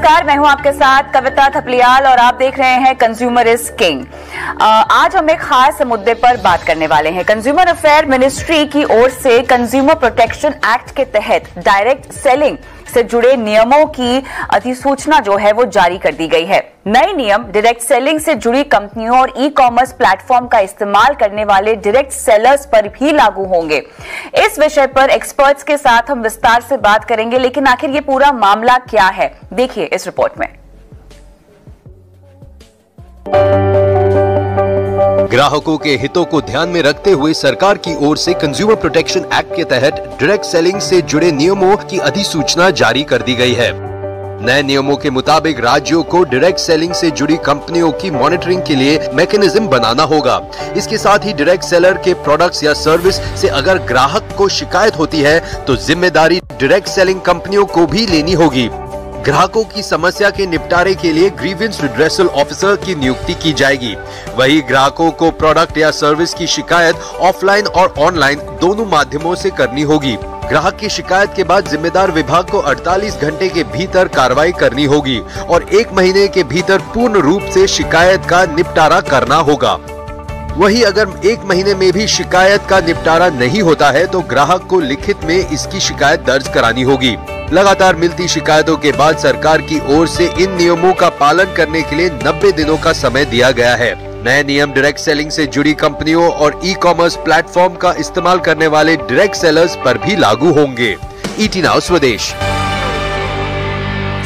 नमस्कार, मैं हूं आपके साथ कविता थपलियाल और आप देख रहे हैं कंज्यूमर इज किंग। आज हम एक खास मुद्दे पर बात करने वाले हैं। कंज्यूमर अफेयर मिनिस्ट्री की ओर से कंज्यूमर प्रोटेक्शन एक्ट के तहत डायरेक्ट सेलिंग से जुड़े नियमों की अधिसूचना जो है वो जारी कर दी गई है। नए नियम डायरेक्ट सेलिंग से जुड़ी कंपनियों और ई कॉमर्स प्लेटफॉर्म का इस्तेमाल करने वाले डायरेक्ट सेलर्स पर भी लागू होंगे। इस विषय पर एक्सपर्ट्स के साथ हम विस्तार से बात करेंगे, लेकिन आखिर ये पूरा मामला क्या है, देखिए इस रिपोर्ट में। ग्राहकों के हितों को ध्यान में रखते हुए सरकार की ओर से कंज्यूमर प्रोटेक्शन एक्ट के तहत डायरेक्ट सेलिंग से जुड़े नियमों की अधिसूचना जारी कर दी गई है। नए नियमों के मुताबिक राज्यों को डायरेक्ट सेलिंग से जुड़ी कंपनियों की मॉनिटरिंग के लिए मैकेनिज्म बनाना होगा। इसके साथ ही डायरेक्ट सेलर के प्रोडक्ट्स या सर्विस से अगर ग्राहक को शिकायत होती है तो जिम्मेदारी डायरेक्ट सेलिंग कंपनियों को भी लेनी होगी। ग्राहकों की समस्या के निपटारे के लिए ग्रीवेंस रिड्रेसल ऑफिसर की नियुक्ति की जाएगी। वही ग्राहकों को प्रोडक्ट या सर्विस की शिकायत ऑफलाइन और ऑनलाइन दोनों माध्यमों से करनी होगी। ग्राहक की शिकायत के बाद जिम्मेदार विभाग को 48 घंटे के भीतर कार्रवाई करनी होगी और 1 महीने के भीतर पूर्ण रूप से शिकायत का निपटारा करना होगा। वही अगर 1 महीने में भी शिकायत का निपटारा नहीं होता है तो ग्राहक को लिखित में इसकी शिकायत दर्ज करानी होगी। लगातार मिलती शिकायतों के बाद सरकार की ओर से इन नियमों का पालन करने के लिए 90 दिनों का समय दिया गया है। नए नियम डायरेक्ट सेलिंग से जुड़ी कंपनियों और ई कॉमर्स प्लेटफॉर्म का इस्तेमाल करने वाले डायरेक्ट सेलर्स पर भी लागू होंगे। ईटी नाउ स्वदेश।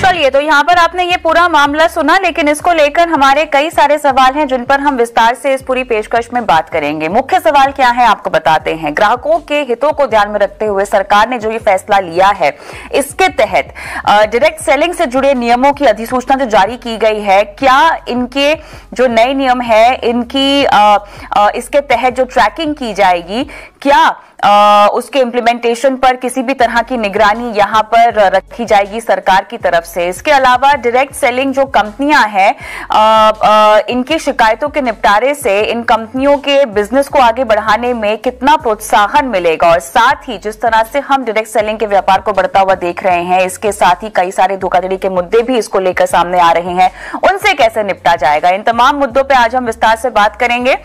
चलिए, तो यहाँ पर आपने ये पूरा मामला सुना, लेकिन इसको लेकर हमारे कई सारे सवाल हैं जिन पर हम विस्तार से इस पूरी पेशकश में बात करेंगे। मुख्य सवाल क्या है आपको बताते हैं। ग्राहकों के हितों को ध्यान में रखते हुए सरकार ने जो ये फैसला लिया है, इसके तहत डायरेक्ट सेलिंग से जुड़े नियमों की अधिसूचना जो जारी की गई है, क्या इनके जो नए नियम है इनकी इसके तहत जो ट्रैकिंग की जाएगी, क्या उसके इम्प्लीमेंटेशन पर किसी भी तरह की निगरानी यहाँ पर रखी जाएगी सरकार की तरफ से। इसके अलावा डायरेक्ट सेलिंग जो कंपनियां हैं, इनकी शिकायतों के निपटारे से इन कंपनियों के बिजनेस को आगे बढ़ाने में कितना प्रोत्साहन मिलेगा, और साथ ही जिस तरह से हम डायरेक्ट सेलिंग के व्यापार को बढ़ता हुआ देख रहे हैं, इसके साथ ही कई सारे धोखाधड़ी के मुद्दे भी इसको लेकर सामने आ रहे हैं, उनसे कैसे निपटा जाएगा। इन तमाम मुद्दों पर आज हम विस्तार से बात करेंगे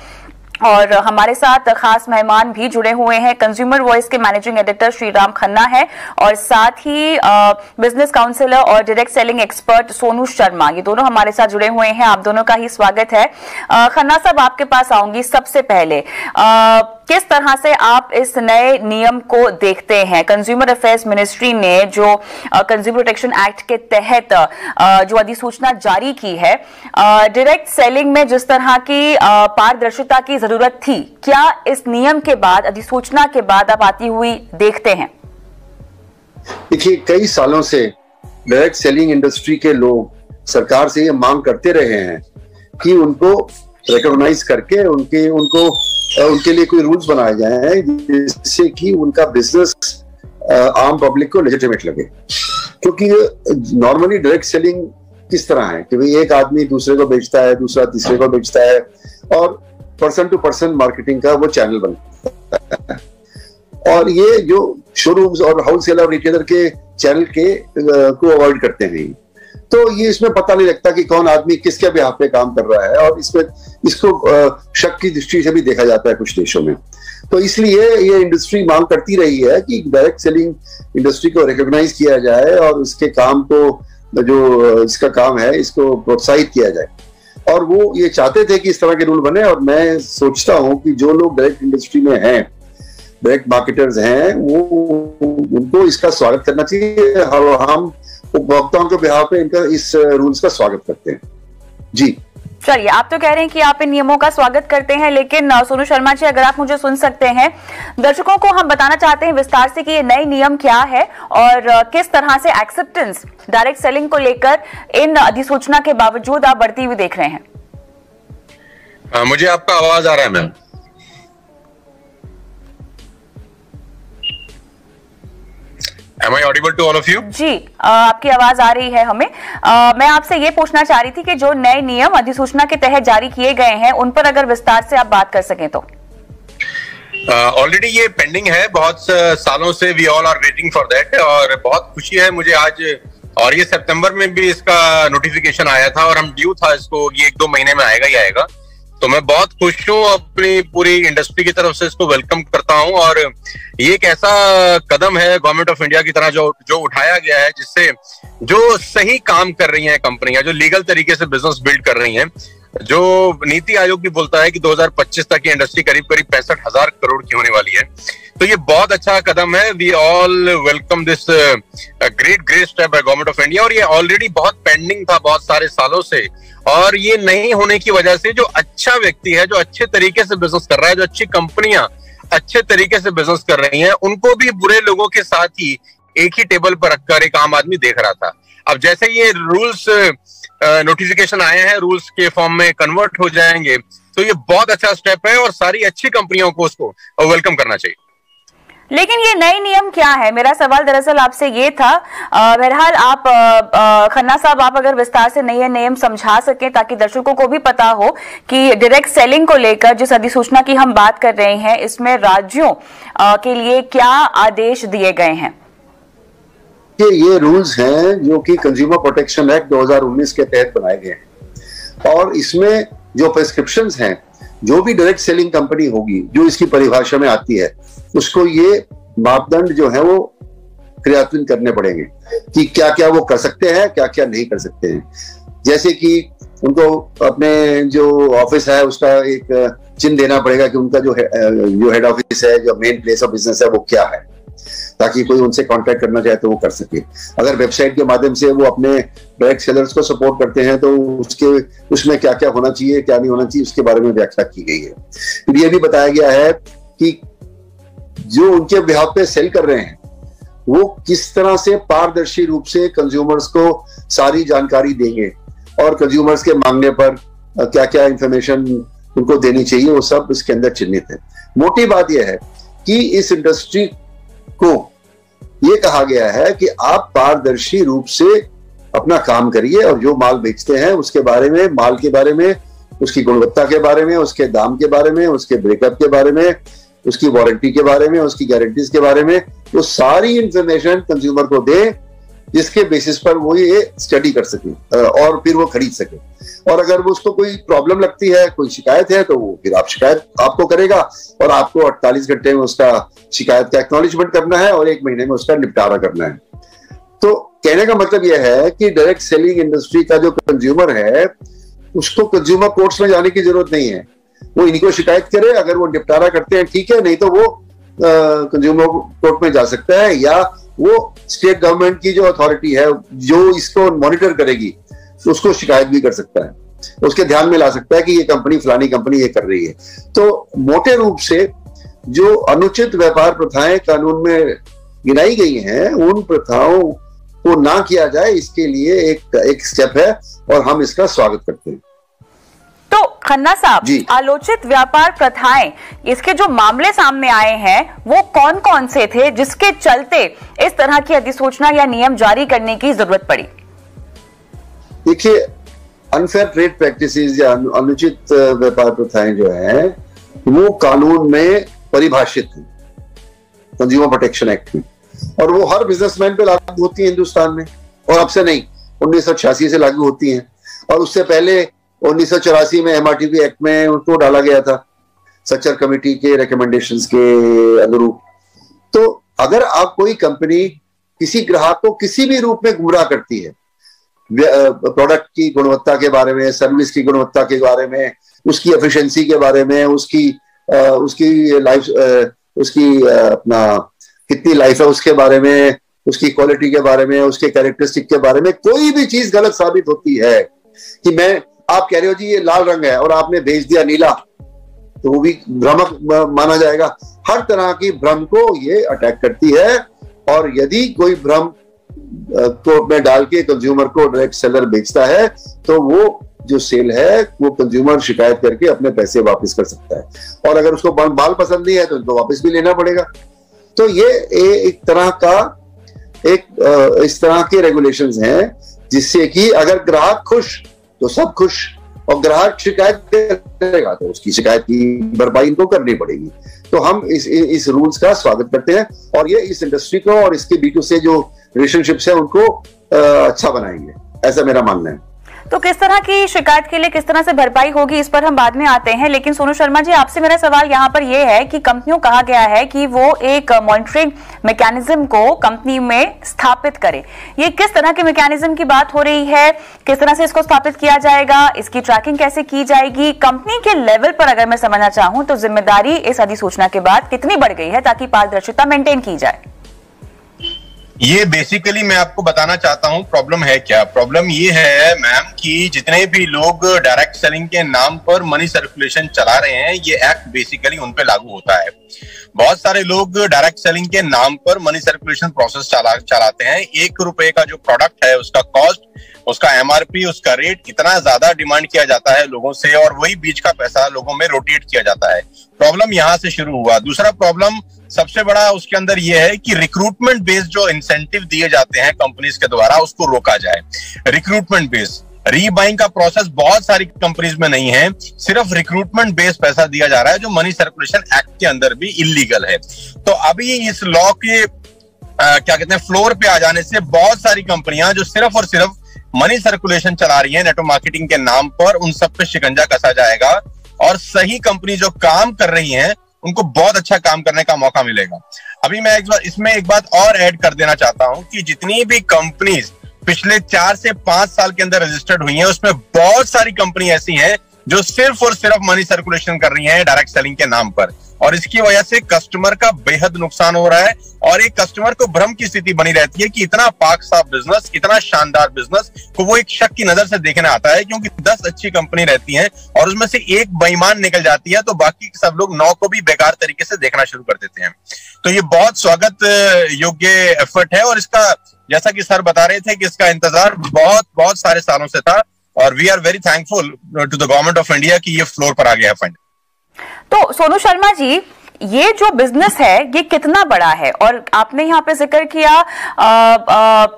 और हमारे साथ खास मेहमान भी जुड़े हुए हैं। कंज्यूमर वॉइस के मैनेजिंग एडिटर श्रीराम खन्ना है और साथ ही बिजनेस काउंसलर और direct selling expert Sonu Sharma, ये दोनों हमारे साथ जुड़े हुए हैं। आप दोनों का ही स्वागत है। खन्ना साहब, आपके पास आऊंगी। सबसे पहले किस तरह से आप इस नए नियम को देखते हैं? कंज्यूमर अफेयर्स मिनिस्ट्री ने जो कंज्यूमर प्रोटेक्शन एक्ट के तहत जो अधिसूचना जारी की है, डायरेक्ट सेलिंग में जिस तरह की पारदर्शिता की जरूरत थी, क्या इस नियम के बाद, अधिसूचना के बाद आप आती हुई देखते हैं? देखिए, कई सालों से डायरेक्ट सेलिंग इंडस्ट्री के लोग सरकार से ये मांग करते रहे हैं कि उनको रिकॉग्नाइज करके उनके लिए कोई रूल्स बनाए जाए हैं जिससे कि उनका बिजनेस आम पब्लिक को लेजिटिमेट लगे। क्योंकि नॉर्मली डायरेक्ट सेलिंग किस तरह है कि भाई एक आदमी दूसरे को बेचता है, दूसरा तीसरे को बेचता है, और पर्सन टू पर्सन मार्केटिंग का वो चैनल बनता है। और ये जो शोरूम्स और होलसेलर और रिटेलर के चैनल को अवॉइड करते हैं, तो ये इसमें पता नहीं लगता कि कौन आदमी किसके बिहाफ पे काम कर रहा है, और इसको शक की दृष्टि से भी देखा जाता है कुछ देशों में। तो इसलिए ये इंडस्ट्री मांग करती रही है कि डायरेक्ट सेलिंग इंडस्ट्री को रिकॉग्नाइज किया जाए और इसके काम को, जो इसका काम है, इसको प्रोत्साहित किया जाए। और वो ये चाहते थे कि इस तरह के रूल बने, और मैं सोचता हूं कि जो लोग डायरेक्ट इंडस्ट्री में हैं, डायरेक्ट मार्केटर्स हैं, वो उनको इसका स्वागत करना चाहिए। हम उपभोक्ताओं के बिहार पे इनका इस रूल्स का स्वागत करते हैं। जी चलिए, आप तो कह रहे हैं कि आप इन नियमों का स्वागत करते हैं, लेकिन सोनू शर्मा जी, अगर आप मुझे सुन सकते हैं, दर्शकों को हम बताना चाहते हैं विस्तार से कि ये नए नियम क्या है और किस तरह से एक्सेप्टेंस डायरेक्ट सेलिंग को लेकर इन अधिसूचना के बावजूद आप बढ़ती हुई देख रहे हैं। मुझे आपका आवाज आ रहा है ma'am? Am I audible to all of you? जी, आपकी आवाज आ रही है हमें। मैं आपसे ये पूछना चाह रही थी कि जो नए नियम अधिसूचना के तहत जारी किए गए हैं, उन पर अगर विस्तार से आप बात कर सकें तो। ऑलरेडी ये पेंडिंग है, बहुत सालों से we all are waiting for that, और बहुत खुशी है मुझे आज और ये सितंबर में भी इसका नोटिफिकेशन आया था और हम ड्यू था इसको, ये 1-2 महीने में आएगा ही आएगा। तो मैं बहुत खुश हूँ, अपनी पूरी इंडस्ट्री की तरफ से इसको वेलकम करता हूँ। और ये एक ऐसा कदम है गवर्नमेंट ऑफ इंडिया की तरह जो उठाया गया है, जिससे जो सही काम कर रही हैं कंपनियां, जो लीगल तरीके से बिजनेस बिल्ड कर रही हैं, जो नीति आयोग भी बोलता है कि 2025 तक की इंडस्ट्री करीब 65,000 करोड़ की होने वाली है। तो ये बहुत अच्छा कदम है। We all welcome this great step by government of India. और ये ऑलरेडी बहुत पेंडिंग था बहुत सारे सालों से, और ये नहीं होने की वजह से जो अच्छा व्यक्ति है, जो अच्छे तरीके से बिजनेस कर रहा है, जो अच्छी कंपनियां अच्छे तरीके से बिजनेस कर रही हैं, उनको भी बुरे लोगों के साथ ही एक ही टेबल पर रखकर एक आम आदमी देख रहा था। अब जैसे ये रूल्स नोटिफिकेशन आए हैं, रूल्स के फॉर्म में कन्वर्ट हो जाएंगे, तो ये बहुत अच्छा स्टेप है और सारी अच्छी कंपनियों को उसको वेलकम करना चाहिए। लेकिन ये नए नियम क्या है? मेरा सवाल दरअसल आपसे ये था। बहरहाल आप खन्ना साहब, आप अगर विस्तार से नए नियम समझा सकें ताकि दर्शकों को भी पता हो कि डायरेक्ट सेलिंग को लेकर जिस अधिसूचना की हम बात कर रहे हैं, इसमें राज्यों के लिए क्या आदेश दिए गए हैं? ये रूल्स हैं जो कि कंज्यूमर प्रोटेक्शन एक्ट 2019 के तहत बनाए गए हैं, और इसमें जो प्रिस्क्रिप्शंस हैं, जो भी डायरेक्ट सेलिंग कंपनी होगी जो इसकी परिभाषा में आती है, उसको ये मापदंड जो है वो क्रियान्वित करने पड़ेंगे कि क्या क्या वो कर सकते हैं, क्या क्या नहीं कर सकते हैं। जैसे कि उनको अपने जो ऑफिस है उसका एक चिन्ह देना पड़ेगा कि उनका जो हेड ऑफिस है, जो मेन प्लेस ऑफ बिजनेस है, वो क्या है, ताकि कोई उनसे कांटेक्ट करना चाहे तो वो कर सके। अगर वेबसाइट के माध्यम से वो अपने डायरेक्ट सेलर्स को सपोर्ट करते हैं तो उसमें क्या क्या होना चाहिए, क्या नहीं होना चाहिए, उसके बारे में व्याख्या की गई है। फिर ये भी बताया गया है कि जो उनके बिहाफ पे सेल कर रहे हैं वो किस तरह से पारदर्शी रूप से कंज्यूमर्स को सारी जानकारी देंगे, और कंज्यूमर्स के मांगने पर क्या क्या इंफॉर्मेशन उनको देनी चाहिए, वो सब इसके अंदर चिन्हित है। मोटी बात यह है कि इस इंडस्ट्री को ये कहा गया है कि आप पारदर्शी रूप से अपना काम करिए, और जो माल बेचते हैं उसके बारे में, माल के बारे में, उसकी गुणवत्ता के बारे में, उसके दाम के बारे में, उसके ब्रेकअप के बारे में, उसकी वारंटी के बारे में, उसकी गारंटीज के बारे में, वो सारी इंफॉर्मेशन कंज्यूमर को दे, जिसके बेसिस पर वो ये स्टडी कर सके और फिर वो खरीद सके। और अगर वो उसको कोई प्रॉब्लम लगती है, कोई शिकायत है, तो वो फिर शिकायत आपको करेगा, और आपको 48 घंटे में उसका शिकायत का एक्नॉलेजमेंट करना है और 1 महीने में उसका निपटारा करना है। तो कहने का मतलब यह है कि डायरेक्ट सेलिंग इंडस्ट्री का जो कंज्यूमर है, उसको कंज्यूमर कोर्ट्स में जाने की जरूरत नहीं है। वो इनको शिकायत करे, अगर वो निपटारा करते हैं ठीक है, नहीं तो वो कंज्यूमर कोर्ट में जा सकता है, या वो स्टेट गवर्नमेंट की जो अथॉरिटी है जो इसको मॉनिटर करेगी उसको शिकायत भी कर सकता है, उसके ध्यान में ला सकता है कि ये कंपनी, फलानी कंपनी ये कर रही है। तो मोटे रूप से जो अनुचित व्यापार प्रथाएं कानून में गिनाई गई हैं, उन प्रथाओं को ना किया जाए, इसके लिए एक स्टेप है और हम इसका स्वागत करते हैं। तो खन्ना साहब, आलोचित व्यापार प्रथाएं, इसके जो मामले सामने आए हैं वो कौन कौन से थे जिसके चलते इस तरह की अधिसूचना या नियम जारी करने की जरूरत पड़ी? देखिए, अनफेयर ट्रेड प्रैक्टिसेस या अनुचित व्यापार प्रथाएं जो है वो कानून में परिभाषित है, कंज्यूमर प्रोटेक्शन एक्ट में, और वो हर बिजनेसमैन पे लागू होती है हिंदुस्तान में, और अब से नहीं, 1986 से लागू होती हैं, और उससे पहले 1984 में MRTP एक्ट में उनको डाला गया था सच्चर कमेटी के रिकमेंडेशंस के अनुरूप। तो अगर आप कोई कंपनी किसी ग्राहक को किसी भी रूप में गुमराह करती है, प्रोडक्ट की गुणवत्ता के बारे में, सर्विस की गुणवत्ता के बारे में, उसकी एफिशिएंसी के बारे में, उसकी लाइफ, उसकी अपना कितनी लाइफ है उसके बारे में, उसकी क्वालिटी के बारे में, उसके कैरेक्टरिस्टिक के बारे में कोई भी चीज गलत साबित होती है कि आप कह रहे हो जी ये लाल रंग है और आपने भेज दिया नीला, तो वो भी भ्रामक माना जाएगा। हर तरह की भ्रम को ये अटैक करती है, और यदि कोई भ्रम को में डाल के कंज्यूमर को डायरेक्ट सेलर बेचता है, तो वो जो सेल है वो कंज्यूमर शिकायत करके अपने पैसे वापस कर सकता है, और अगर उसको माल पसंद नहीं है तो उनको वापस भी लेना पड़ेगा। तो ये एक तरह का इस तरह के रेगुलेशंस हैं जिससे कि अगर ग्राहक खुश तो सब खुश, और ग्राहक शिकायत करेगा तो उसकी शिकायत की भरपाई इनको करनी पड़ेगी। तो हम इस रूल्स का स्वागत करते हैं और ये इस इंडस्ट्री को और इसके B2C से जो रिलेशनशिप्स है उनको अच्छा बनाएंगे, ऐसा मेरा मानना है। तो किस तरह की शिकायत के लिए किस तरह से भरपाई होगी, इस पर हम बाद में आते हैं। लेकिन सोनू शर्मा जी, आपसे मेरा सवाल यहाँ पर यह है कि कंपनियों कहा गया है कि वो एक मॉनिटरिंग मैकेनिज्म को कंपनी में स्थापित करे। ये किस तरह के मैकेनिज्म की बात हो रही है, किस तरह से इसको स्थापित किया जाएगा, इसकी ट्रैकिंग कैसे की जाएगी? कंपनी के लेवल पर अगर मैं समझना चाहूं तो जिम्मेदारी इस अधिसूचना के बाद कितनी बढ़ गई है ताकि पारदर्शिता मेंटेन की जाए? ये बेसिकली मैं आपको बताना चाहता हूं प्रॉब्लम है क्या। प्रॉब्लम ये है मैम कि जितने भी लोग डायरेक्ट सेलिंग के नाम पर मनी सर्कुलेशन चला रहे हैं, ये एक्ट बेसिकली उन पे लागू होता है। बहुत सारे लोग डायरेक्ट सेलिंग के नाम पर मनी सर्कुलेशन प्रोसेस चलाते हैं। ₹1 का जो प्रोडक्ट है उसका कॉस्ट, उसका MRP, उसका रेट इतना ज्यादा डिमांड किया जाता है लोगों से और वही बीच का पैसा लोगों में रोटेट किया जाता है। प्रॉब्लम यहां से शुरू हुआ। दूसरा प्रॉब्लम सबसे बड़ा उसके अंदर यह है कि रिक्रूटमेंट बेस्ड जो इंसेंटिव दिए जाते हैं कंपनीज के द्वारा उसको रोका जाए। रिक्रूटमेंट बेस्ड रीबाइंग का प्रोसेस बहुत सारी कंपनीज में नहीं है, सिर्फ रिक्रूटमेंट बेस्ड पैसा दिया जा रहा है जो मनी सर्कुलेशन एक्ट के अंदर भी इलीगल है। तो अभी इस लॉ के क्या कहते हैं फ्लोर पे आ जाने से बहुत सारी कंपनियां जो सिर्फ और सिर्फ मनी सर्कुलेशन चला रही है नेटवर्क मार्केटिंग के नाम पर, उन सब पे शिकंजा कसा जाएगा और सही कंपनी जो काम कर रही हैं उनको बहुत अच्छा काम करने का मौका मिलेगा। अभी मैं इसमें एक बात और ऐड कर देना चाहता हूं कि जितनी भी कंपनीज पिछले 4 से 5 साल के अंदर रजिस्टर्ड हुई हैं उसमें बहुत सारी कंपनी ऐसी हैं जो सिर्फ और सिर्फ मनी सर्कुलेशन कर रही हैं डायरेक्ट सेलिंग के नाम पर, और इसकी वजह से कस्टमर का बेहद नुकसान हो रहा है और एक कस्टमर को भ्रम की स्थिति बनी रहती है कि इतना पाक साफ बिजनेस, इतना शानदार बिजनेस को वो एक शक की नजर से देखने आता है, क्योंकि 10 अच्छी कंपनी रहती हैं और उसमें से एक बेईमान निकल जाती है तो बाकी सब लोग 9 को भी बेकार तरीके से देखना शुरू कर देते हैं। तो ये बहुत स्वागत योग्य एफर्ट है और इसका, जैसा कि सर बता रहे थे, कि इसका इंतजार बहुत सारे सालों से था और we are very thankful to the government of India कि ये फ्लोर पर आ गया है फंड। तो सोनू शर्मा जी, ये जो बिजनेस है ये कितना बड़ा है? और आपने यहाँ पे जिक्र किया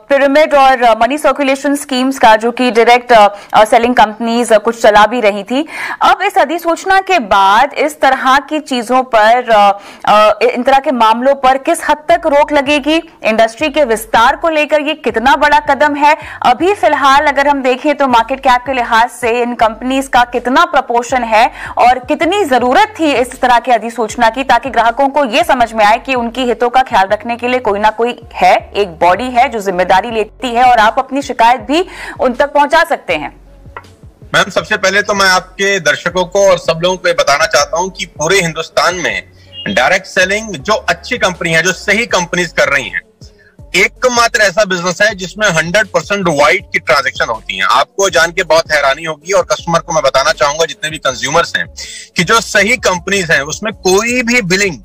पिरामिड और मनी सर्कुलेशन स्कीम्स का, जो कि डायरेक्ट सेलिंग कंपनीज कुछ चला भी रही थी। अब इस अधिसूचना के बाद इस तरह की चीजों पर, इन तरह के मामलों पर किस हद तक रोक लगेगी? इंडस्ट्री के विस्तार को लेकर ये कितना बड़ा कदम है? अभी फिलहाल अगर हम देखें तो मार्केट कैप के लिहाज से इन कंपनीज का कितना प्रपोर्शन है और कितनी जरूरत थी इस तरह की अधिसूचना की, ताकि ग्राहकों को यह समझ में आए कि उनकी हितों का ख्याल रखने के लिए कोई ना कोई है, एक बॉडी है जो जिम्मेदारी लेती है और आप अपनी शिकायत भी उन तक पहुंचा सकते हैं। मैम, सबसे पहले तो मैं आपके दर्शकों को और सब लोगों को बताना चाहता हूं कि पूरे हिंदुस्तान में डायरेक्ट सेलिंग जो अच्छी कंपनी है, जो सही कंपनीज कर रही हैं, एकमात्र ऐसा बिजनेस है जिसमें 100% वाइट की ट्रांजैक्शन होती हैं। आपको जान के बहुत हैरानी होगी और कस्टमर को मैं बताना चाहूंगा, जितने भी कंज्यूमर्स हैं, कि जो सही कंपनीज हैं उसमें कोई भी बिलिंग,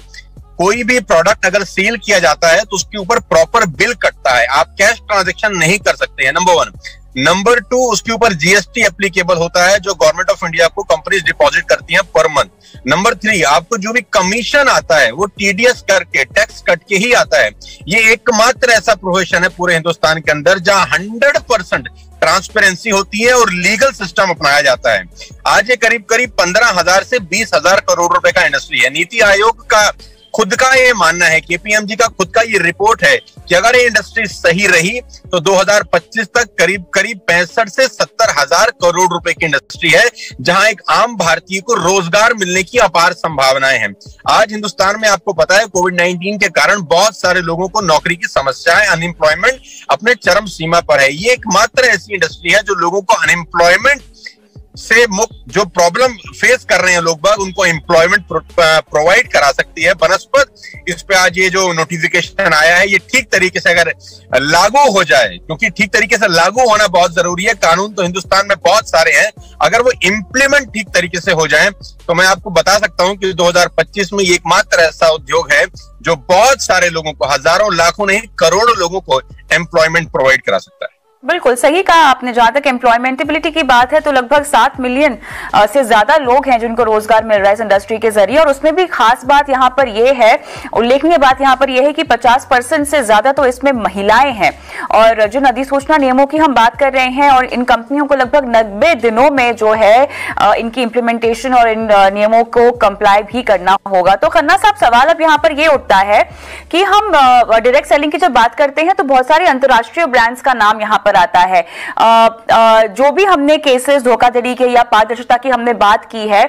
कोई भी प्रोडक्ट अगर सेल किया जाता है तो उसके ऊपर प्रॉपर बिल कटता है। आप कैश ट्रांजैक्शन नहीं कर सकते हैं, नंबर 1। नंबर 2, उसके ऊपर GST एप्लीकेबल होता है जो गवर्नमेंट ऑफ इंडिया को कंपनीज डिपॉजिट करती हैं पर मंथ। नंबर 3, आपको जो भी कमीशन आता है वो TDS करके, टैक्स कट के ही आता है। ये एकमात्र ऐसा प्रोफेशन है पूरे हिंदुस्तान के अंदर जहां 100% ट्रांसपेरेंसी होती है और लीगल सिस्टम अपनाया जाता है। आज ये करीब 15,000 से 20,000 करोड़ रुपए का इंडस्ट्री है। नीति आयोग का खुद का ये मानना है, KPMG का खुद का ये रिपोर्ट है कि अगर ये इंडस्ट्री सही रही तो 2025 तक करीब 65 से 70 हजार करोड़ रुपए की इंडस्ट्री है, जहां एक आम भारतीय को रोजगार मिलने की अपार संभावनाएं हैं। आज हिंदुस्तान में आपको पता है कोविड-19 के कारण बहुत सारे लोगों को नौकरी की समस्या है, अनएम्प्लॉयमेंट अपने चरम सीमा पर है। ये एकमात्र ऐसी इंडस्ट्री है जो लोगों को अनएम्प्लॉयमेंट से मुक्त, जो प्रॉब्लम फेस कर रहे हैं लोग बाग, उनको एम्प्लॉयमेंट प्रोवाइड करा सकती है बनस्पत। इस पे आज ये जो नोटिफिकेशन आया है, ये ठीक तरीके से अगर लागू हो जाए, क्योंकि ठीक तरीके से लागू होना बहुत जरूरी है। कानून तो हिंदुस्तान में बहुत सारे हैं, अगर वो इम्प्लीमेंट ठीक तरीके से हो जाए तो मैं आपको बता सकता हूं कि 2025 में एकमात्र ऐसा उद्योग है जो बहुत सारे लोगों को, हजारों लाखों नहीं करोड़ों लोगों को एम्प्लॉयमेंट प्रोवाइड करा सकता है। बिल्कुल सही कहा आपने। जहां तक एम्प्लॉयमेंटेबिलिटी की बात है तो लगभग 7 मिलियन से ज्यादा लोग हैं जिनको रोजगार मिल रहा है इस इंडस्ट्री के जरिए। और उसमें भी खास बात यहाँ पर यह है, उल्लेखनीय बात यहाँ पर यह है कि 50% से ज्यादा तो इसमें महिलाएं हैं। और जिन अधिसूचना नियमों की हम बात कर रहे हैं और इन कंपनियों को लगभग 90 दिनों में जो है इनकी इंप्लीमेंटेशन और इन नियमों को कंप्लाई भी करना होगा। तो खन्ना साहब, सवाल अब यहाँ पर यह उठता है कि हम डायरेक्ट सेलिंग की जब बात करते हैं तो बहुत सारे अंतर्राष्ट्रीय ब्रांड्स का नाम यहाँ पर आता है। जो भी हमने केसेस धोखाधड़ी के या पारदर्शिता की हमने बात की है,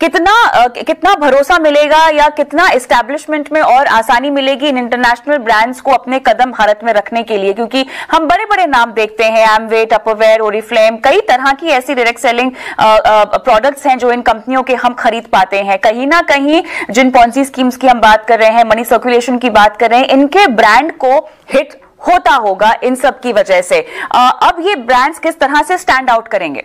कितना भरोसा मिलेगा या कितना एस्टैब्लिशमेंट में और आसानी मिलेगी इन इंटरनेशनल ब्रांड्स को अपने कदम भारत में रखने के लिए? क्योंकि हम बड़े बड़े नाम देखते हैं, एमवे, टपरवेयर, ओरिफ्लेम, कई तरह की ऐसी डायरेक्ट सेलिंग प्रोडक्ट्स हैं जो इन कंपनियों के हम खरीद पाते हैं। कहीं ना कहीं जिन पॉन्जी स्कीम्स की हम बात कर रहे हैं, मनी सर्कुलेशन की बात कर रहे हैं, इनके ब्रांड को हिट होता होगा इन सब की वजह से। अब ये ब्रांड्स किस तरह से स्टैंड आउट करेंगे?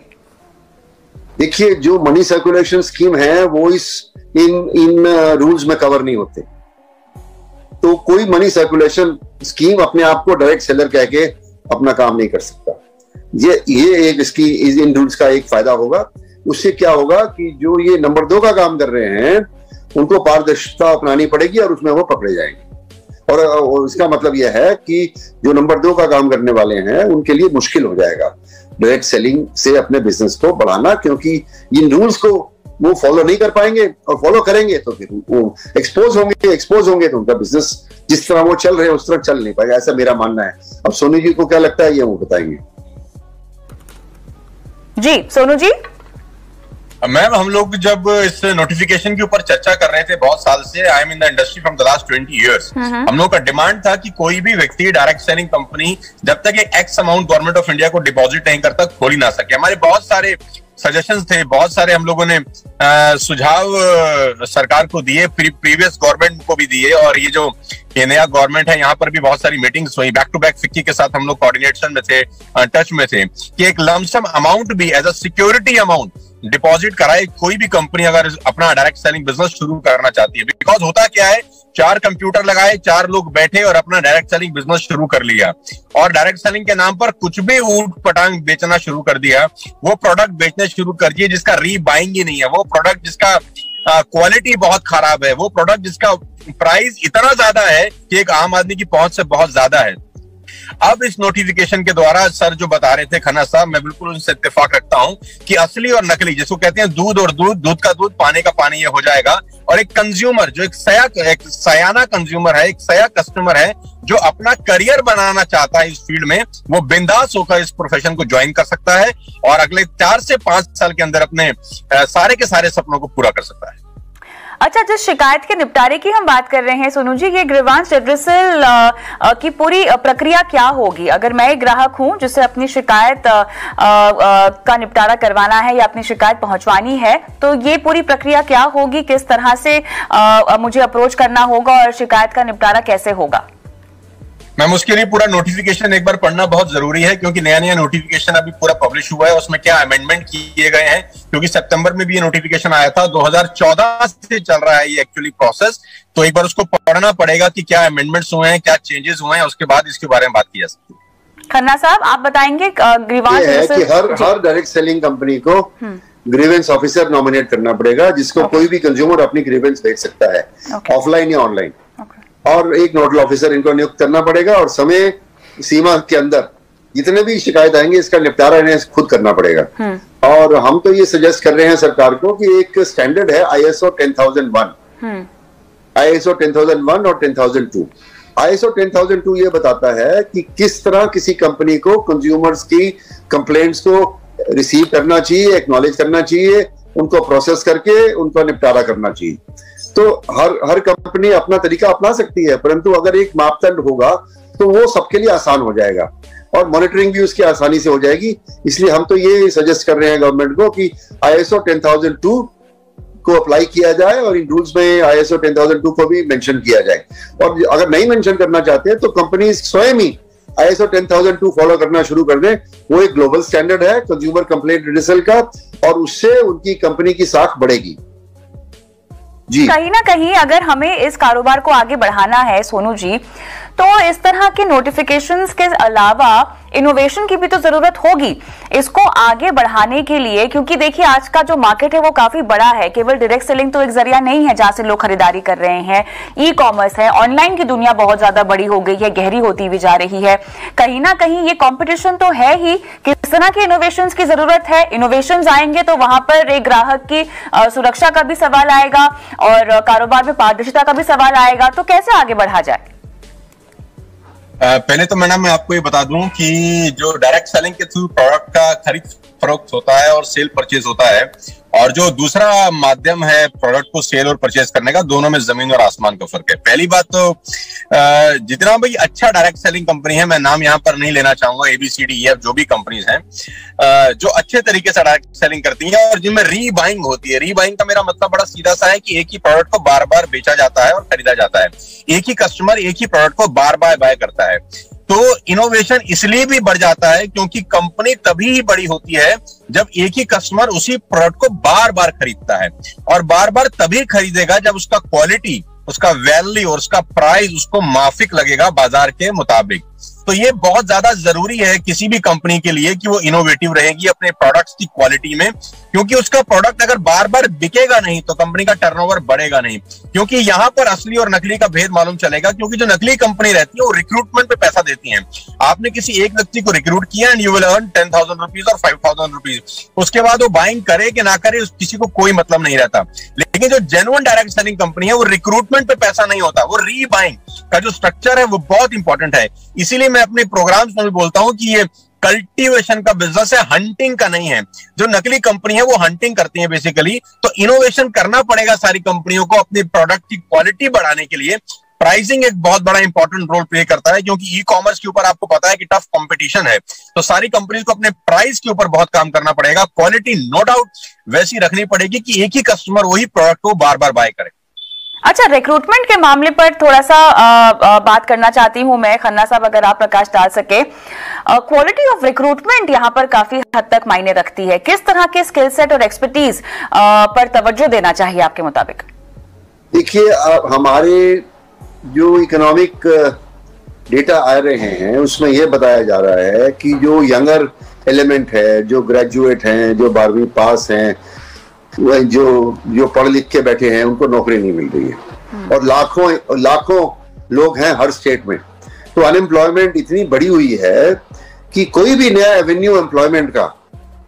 देखिए, जो मनी सर्कुलेशन स्कीम है वो इन रूल्स में कवर नहीं होते। तो कोई मनी सर्कुलेशन स्कीम अपने आप को डायरेक्ट सेलर कह के अपना काम नहीं कर सकता। ये एक इसकी इन रूल्स का एक फायदा होगा। उससे क्या होगा कि जो ये नंबर 2 का काम कर रहे हैं उनको पारदर्शिता अपनानी पड़ेगी और उसमें वो पकड़े जाएंगे। और इसका मतलब यह है कि जो नंबर 2 का काम करने वाले हैं उनके लिए मुश्किल हो जाएगा डायरेक्ट सेलिंग से अपने बिजनेस को बढ़ाना, क्योंकि इन रूल्स को वो फॉलो नहीं कर पाएंगे और फॉलो करेंगे तो फिर वो एक्सपोज होंगे तो उनका बिजनेस जिस तरह वो चल रहे हैं उस तरह चल नहीं पाएगा, ऐसा मेरा मानना है। अब सोनू जी को क्या लगता है ये वो बताएंगे। जी सोनू जी। मैम, हम लोग जब इस नोटिफिकेशन के ऊपर चर्चा कर रहे थे बहुत साल से, I am in the industry from the last 20 years, हम लोग का डिमांड था कि कोई भी व्यक्ति डायरेक्ट सेलिंग कंपनी जब तक एक x amount government of India को डिपॉजिट नहीं करता खोल ही ना सके। हमारे बहुत सारे सजेशंस थे, बहुत सारे हम लोगों ने सुझाव सरकार को दिए, प्रीवियस गवर्नमेंट को भी दिए, और ये जो ये नया गवर्नमेंट है यहाँ पर भी बहुत सारी मीटिंग्स हुई। बैक टू बैक फिक्की के साथ हम लोग कोऑर्डिनेशन में थे, टच में थे कि एक लमसम अमाउंट भी as a security amount deposit कराए कोई भी कंपनी अगर अपना डायरेक्ट सेलिंग बिजनेस शुरू करना चाहती है। बिकॉज होता क्या है, 4 कंप्यूटर लगाए, 4 लोग बैठे और अपना डायरेक्ट सेलिंग बिजनेस शुरू कर लिया और डायरेक्ट सेलिंग के नाम पर कुछ भी ऊट पटांग बेचना शुरू कर दिया। वो प्रोडक्ट बेचने शुरू कर दिए जिसका रीबाइंग ही नहीं है, वो प्रोडक्ट जिसका क्वालिटी बहुत खराब है, वो प्रोडक्ट जिसका प्राइस इतना ज्यादा है कि एक आम आदमी की पहुंच से बहुत ज्यादा है। अब इस नोटिफिकेशन के द्वारा सर जो बता रहे थे खन्ना साहब, मैं बिल्कुल उनसे इत्तेफाक रखता हूं कि असली और नकली, जिसको कहते हैं दूध और दूध का दूध, पानी का पानी, ये हो जाएगा। और एक कंज्यूमर जो एक सयाना कंज्यूमर है, एक सया कस्टमर है जो अपना करियर बनाना चाहता है इस फील्ड में, वो बिंदास होकर इस प्रोफेशन को ज्वाइन कर सकता है और अगले 4 से 5 साल के अंदर अपने सारे के सारे सपनों को पूरा कर सकता है। अच्छा, जिस शिकायत के निपटारे की हम बात कर रहे हैं सोनू जी, ये ग्रीवांस रिड्रेसल की पूरी प्रक्रिया क्या होगी? अगर मैं एक ग्राहक हूं जिसे अपनी शिकायत का निपटारा करवाना है या अपनी शिकायत पहुंचवानी है, तो ये पूरी प्रक्रिया क्या होगी? किस तरह से मुझे अप्रोच करना होगा और शिकायत का निपटारा कैसे होगा? मैम, उसके लिए पूरा नोटिफिकेशन एक बार पढ़ना बहुत जरूरी है, क्योंकि नया नोटिफिकेशन अभी पूरा पब्लिश हुआ है। उसमें क्या अमेंडमेंट किए गए हैं, क्योंकि सितंबर में भी ये नोटिफिकेशन आया था, 2014 से चल रहा है ये एक्चुअली प्रोसेस। तो एक बार उसको पढ़ना पड़ेगा कि क्या अमेंडमेंट्स हुए हैं, क्या चेंजेस हुए हैं, उसके बाद इसके बारे में बात की जा सकती है। खन्ना साहब, आप बताएंगे ग्रीवांस है कि हर डायरेक्ट सेलिंग कंपनी को ग्रीवेंस ऑफिसर नॉमिनेट करना पड़ेगा, जिसको कोई भी कंज्यूमर अपनी ग्रीवेंस भेज सकता है, ऑफलाइन या ऑनलाइन। और एक नोडल ऑफिसर इनको नियुक्त करना पड़ेगा और समय सीमा के अंदर जितने भी शिकायत आएंगे इसका निपटारा इन्हें खुद करना पड़ेगा। और हम तो ये सजेस्ट कर रहे हैं सरकार को कि एक स्टैंडर्ड है ISO 10001, ISO 10001 और 10002। ISO 10002 ये बताता है कि किस तरह किसी कंपनी को कंज्यूमर्स की कंप्लेंट्स को रिसीव करना चाहिए, एक्नॉलेज करना चाहिए, उनको प्रोसेस करके उनका निपटारा करना चाहिए। तो हर कंपनी अपना तरीका अपना सकती है, परंतु अगर एक मापदंड होगा तो वो सबके लिए आसान हो जाएगा और मॉनिटरिंग भी उसकी आसानी से हो जाएगी। इसलिए हम तो ये सजेस्ट कर रहे हैं गवर्नमेंट को कि ISO 10002 को अप्लाई किया जाए और इन रूल्स में ISO 10002 को भी मेंशन किया जाए। और अगर नहीं मेंशन करना चाहते तो कंपनी स्वयं ही ISO 10002 फॉलो करना शुरू कर दें। वो एक ग्लोबल स्टैंडर्ड है कंज्यूमर कंप्लेंट रिड्रेसल का और उससे उनकी कंपनी की साख बढ़ेगी। जी, कहीं ना कहीं अगर हमें इस कारोबार को आगे बढ़ाना है सोनू जी, तो इस तरह के नोटिफिकेशंस के अलावा इनोवेशन की भी तो जरूरत होगी इसको आगे बढ़ाने के लिए, क्योंकि देखिए आज का जो मार्केट है वो काफी बड़ा है। केवल डायरेक्ट सेलिंग तो एक जरिया नहीं है जहां से लोग खरीदारी कर रहे हैं, ई कॉमर्स है, ऑनलाइन की दुनिया बहुत ज्यादा बड़ी हो गई है, गहरी होती भी जा रही है। कहीं ना कहीं ये कंपटीशन तो है ही, किस तरह के इनोवेशंस की जरूरत है। इनोवेशंस आएंगे तो वहां पर एक ग्राहक की सुरक्षा का भी सवाल आएगा और कारोबार में पारदर्शिता का भी सवाल आएगा। तो कैसे आगे बढ़ा जाए? पहले तो मैडम मैं आपको ये बता दूं कि जो डायरेक्ट सेलिंग के थ्रू प्रोडक्ट का खरीद फरोख्त होता है और सेल परचेज होता है, और जो दूसरा माध्यम है प्रोडक्ट को सेल और परचेज करने का, दोनों में जमीन और आसमान का फर्क है। पहली बात तो जितना भाई अच्छा डायरेक्ट सेलिंग कंपनी है, मैं नाम यहाँ पर नहीं लेना चाहूंगा, ABCDEF जो भी कंपनीज हैं जो अच्छे तरीके से डायरेक्ट सेलिंग करती हैं और जिनमें रीबाइंग होती है। रीबाइंग का मेरा मतलब बड़ा सीधा सा है कि एक ही प्रोडक्ट को बार बार बेचा जाता है और खरीदा जाता है, एक ही कस्टमर एक ही प्रोडक्ट को बार बार बाय करता है। तो इनोवेशन इसलिए भी बढ़ जाता है क्योंकि कंपनी तभी ही बड़ी होती है जब एक ही कस्टमर उसी प्रोडक्ट को बार बार खरीदता है, और बार बार तभी खरीदेगा जब उसका क्वालिटी, उसका वैल्यू और उसका प्राइस उसको माफिक लगेगा बाजार के मुताबिक। तो ये बहुत ज्यादा जरूरी है किसी भी कंपनी के लिए कि वो इनोवेटिव रहेगी अपने प्रोडक्ट्स की क्वालिटी में, क्योंकि उसका प्रोडक्ट अगर बार बार बिकेगा नहीं तो कंपनी का टर्नओवर बढ़ेगा नहीं। क्योंकि यहां पर असली और नकली का भेद मालूम चलेगा, क्योंकि जो नकली कंपनी रहती है वो रिक्रूटमेंट पे पैसा देती है। आपने किसी एक व्यक्ति को रिक्रूट किया and you will earn 10,000 rupees और 5,000 रुपीज, उसके बाद वो बाइंग करे कि ना करे किसी को कोई मतलब नहीं रहता। लेकिन जो जेन्युइन डायरेक्ट सेलिंग कंपनी है वो रिक्रूटमेंट पे पैसा नहीं होता, वो रीबाइंग का जो स्ट्रक्चर है वो बहुत इंपॉर्टेंट है। इसीलिए मैं अपने प्रोग्राम्स में भी बोलता हूं कि ये कल्टीवेशन का बिजनेस है, हंटिंग का नहीं है। जो नकली कंपनी है वो हंटिंग करती है बेसिकली। तो इनोवेशन करना पड़ेगा सारी कंपनियों को अपनी प्रोडक्ट की क्वालिटी बढ़ाने के लिए। प्राइसिंग एक बहुत बड़ा इंपॉर्टेंट रोल प्ले करता है, क्योंकि ई कॉमर्स के ऊपर आपको पता है कि टफ कंपटीशन है। तो सारी कंपनीज को अपने प्राइस के ऊपर बहुत काम करना पड़ेगा। क्वालिटी नो डाउट वैसी रखनी पड़ेगी कि एक ही कस्टमर वही प्रोडक्ट को बार बार बाय करे। अच्छा, रिक्रूटमेंट के मामले पर थोड़ा सा बात करना चाहती हूं मैं। खन्ना साहब, अगर आप प्रकाश डाल सके, क्वालिटी ऑफ रिक्रूटमेंट यहां पर काफी हद तक मायने रखती है। किस तरह के स्किल सेट और एक्सपर्टीज पर तवज्जो देना चाहिए आपके मुताबिक? देखिए, हमारे जो इकोनॉमिक डेटा आ रहे हैं उसमें यह बताया जा रहा है कि जो यंगर एलिमेंट है, जो ग्रेजुएट हैं, जो 12वीं पास हैं, जो पढ़ लिख के बैठे हैं, उनको नौकरी नहीं मिल रही है, और लाखों लोग हैं हर स्टेट में। तो अनएम्प्लॉयमेंट इतनी बढ़ी हुई है कि कोई भी नया एवेन्यू एम्प्लॉयमेंट का,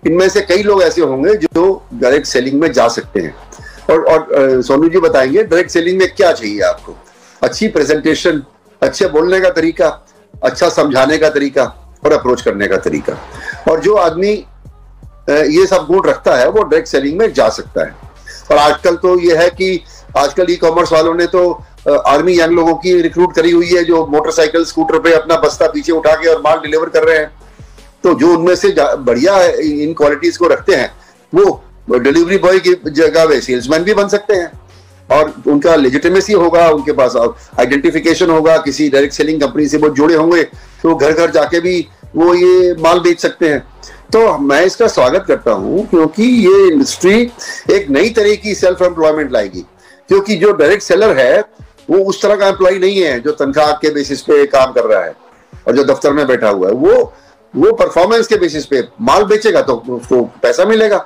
इनमें से कई लोग ऐसे होंगे जो डायरेक्ट सेलिंग में जा सकते हैं। और सोनू जी बताएंगे डायरेक्ट सेलिंग में क्या चाहिए आपको। अच्छी प्रेजेंटेशन, अच्छे बोलने का तरीका, अच्छा समझाने का तरीका और अप्रोच करने का तरीका। और जो आदमी ये सब गुण रखता है वो डायरेक्ट सेलिंग में जा सकता है। और आजकल तो ये है कि आजकल ई कॉमर्स वालों ने तो आर्मी यंग लोगों की रिक्रूट करी हुई है, जो मोटरसाइकिल स्कूटर पे अपना बस्ता पीछे उठा के और माल डिलीवर कर रहे हैं। तो जो उनमें से बढ़िया इन क्वालिटीज को रखते हैं वो डिलीवरी बॉय की जगह वे सेल्समैन भी बन सकते हैं, और उनका लेजिटिमेसी होगा, उनके पास आइडेंटिफिकेशन होगा, किसी डायरेक्ट सेलिंग कंपनी से वो जुड़े होंगे, तो घर घर जाके भी वो ये माल बेच सकते हैं। तो मैं इसका स्वागत करता हूं, क्योंकि ये इंडस्ट्री एक नई तरह की सेल्फ एम्प्लॉयमेंट लाएगी। क्योंकि जो डायरेक्ट सेलर है वो उस तरह का एम्प्लॉय नहीं है जो तनख्वाह के बेसिस पे काम कर रहा है और जो दफ्तर में बैठा हुआ है। वो परफॉर्मेंस के बेसिस पे माल बेचेगा तो उसको पैसा मिलेगा,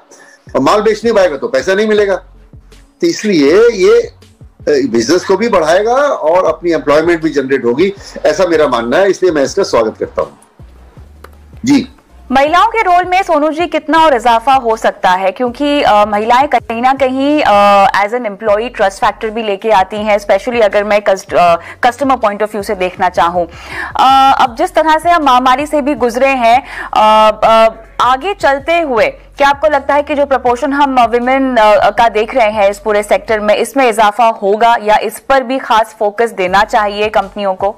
और माल बेच नहीं पाएगा तो पैसा नहीं मिलेगा। तो इसलिए ये बिजनेस को भी बढ़ाएगा और अपनी एम्प्लॉयमेंट भी जनरेट होगी, ऐसा मेरा मानना है। इसलिए मैं इसका स्वागत करता हूं जी। महिलाओं के रोल में सोनू जी कितना और इजाफा हो सकता है, क्योंकि महिलाएं कहीं ना कहीं as an employ trust factor भी लेके आती हैं, स्पेशली अगर मैं कस्टमर पॉइंट ऑफ व्यू से देखना चाहूं। अब जिस तरह से हम महामारी से भी गुजरे हैं, आगे चलते हुए क्या आपको लगता है कि जो प्रपोर्शन हम विमेन का देख रहे हैं इस पूरे सेक्टर में, इसमें इजाफा होगा या इस पर भी खास फोकस देना चाहिए कंपनियों को?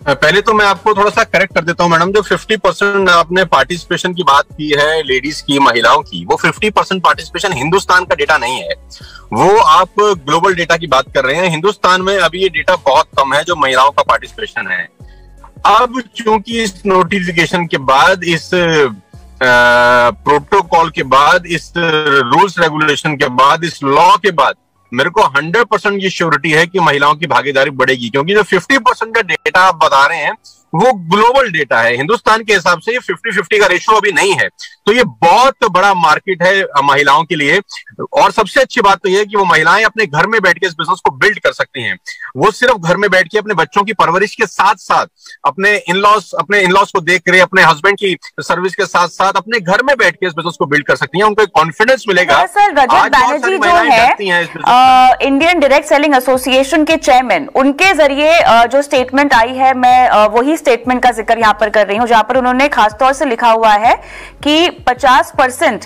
पहले तो मैं आपको थोड़ा सा करेक्ट कर देता हूं मैडम। जो 50% आपने पार्टिसिपेशन की बात की है लेडीज की, महिलाओं की, वो 50% पार्टिसिपेशन हिंदुस्तान का डेटा नहीं है, वो आप ग्लोबल डेटा की बात कर रहे हैं। हिंदुस्तान में अभी ये डेटा बहुत कम है जो महिलाओं का पार्टिसिपेशन है। अब चूंकि इस नोटिफिकेशन के बाद, इस प्रोटोकॉल के बाद, इस रूल्स रेगुलेशन के बाद, इस लॉ के बाद मेरे को 100% ये श्योरिटी है कि महिलाओं की भागीदारी बढ़ेगी, क्योंकि जो 50% का डेटा आप बता रहे हैं वो ग्लोबल डेटा है। हिंदुस्तान के हिसाब से ये 50-50 का रेशियो अभी नहीं है, तो ये बहुत बड़ा मार्केट है महिलाओं के लिए। और सबसे अच्छी बात तो ये है कि वो महिलाएं अपने घर में बैठ के इस बिजनेस को बिल्ड कर सकती हैं। वो सिर्फ घर में बैठ के अपने बच्चों की परवरिश के साथ साथ अपने इन-लॉज को देख रहे, अपने हस्बैंड की सर्विस के साथ साथ अपने घर में बैठ के इस बिजनेस को बिल्ड कर सकती हैं। उनको एक कॉन्फिडेंस मिलेगा। रजत बैनर्जी जो है इंडियन डायरेक्ट सेलिंग एसोसिएशन के चेयरमैन, उनके जरिए जो स्टेटमेंट आई है, मैं वही स्टेटमेंट का जिक्र यहां पर कर रही हूं, जहां पर उन्होंने खासतौर से लिखा हुआ है कि 50%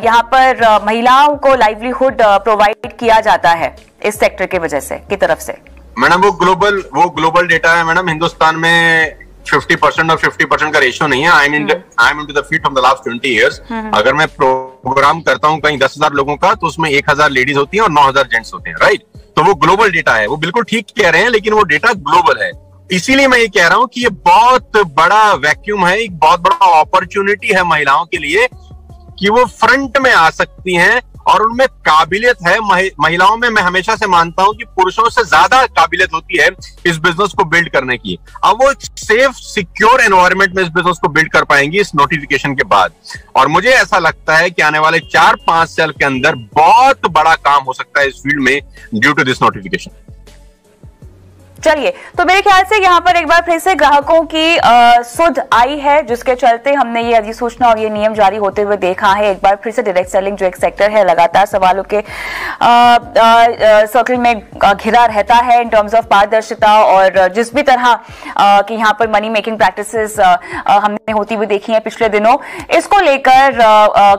यहां पर महिलाओं को लाइवलीहुड प्रोवाइड किया जाता है इस सेक्टर की वजह से, की तरफ से। मैडम वो ग्लोबल डेटा है मैडम। हिंदुस्तान में 50% और 50% का रेशियो नहीं है। I am into the field from the last 20 years. अगर मैं प्रोग्राम करता हूं कहीं 10,000 लोगों का, तो उसमें 1,000 लेडीज होती हैं और 9,000 जेंट्स होते हैं, राइट? तो वो ग्लोबल डेटा है। वो बिल्कुल ठीक कह रहे हैं, लेकिन वो डेटा ग्लोबल है। इसीलिए मैं ये कह रहा हूं कि ये बहुत बड़ा वैक्यूम है, एक बहुत बड़ा अपॉर्चुनिटी है महिलाओं के लिए कि वो फ्रंट में आ सकती हैं और उनमें काबिलियत है। महिलाओं में मैं हमेशा से मानता हूं कि पुरुषों से ज्यादा काबिलियत होती है इस बिजनेस को बिल्ड करने की। अब वो एक सेफ सिक्योर एनवायरनमेंट में इस बिजनेस को बिल्ड कर पाएंगी इस नोटिफिकेशन के बाद। और मुझे ऐसा लगता है कि आने वाले 4-5 साल के अंदर बहुत बड़ा काम हो सकता है इस फील्ड में ड्यू टू दिस नोटिफिकेशन। चलिए, तो मेरे ख्याल से यहाँ पर एक बार फिर से ग्राहकों की सुध आई है, जिसके चलते हमने ये अधिसूचना और ये नियम जारी होते हुए देखा है। एक बार फिर से डायरेक्ट सेलिंग जो एक सेक्टर है, लगातार सवालों के सर्कल में घिरा रहता है इन टर्म्स ऑफ पारदर्शिता, और जिस भी तरह कि यहाँ पर मनी मेकिंग प्रैक्टिसेस हमने होती हुई देखी है पिछले दिनों, इसको लेकर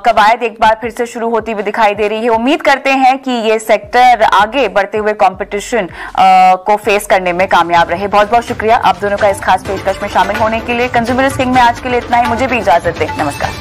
कवायद एक बार फिर से शुरू होती हुई दिखाई दे रही है। उम्मीद करते हैं कि ये सेक्टर आगे बढ़ते हुए कॉम्पिटिशन को फेस करने में कामयाब रहे। बहुत बहुत शुक्रिया आप दोनों का इस खास पेशकश में शामिल होने के लिए। कंज्यूमर किंग में आज के लिए इतना ही। मुझे भी इजाजत दें। नमस्कार।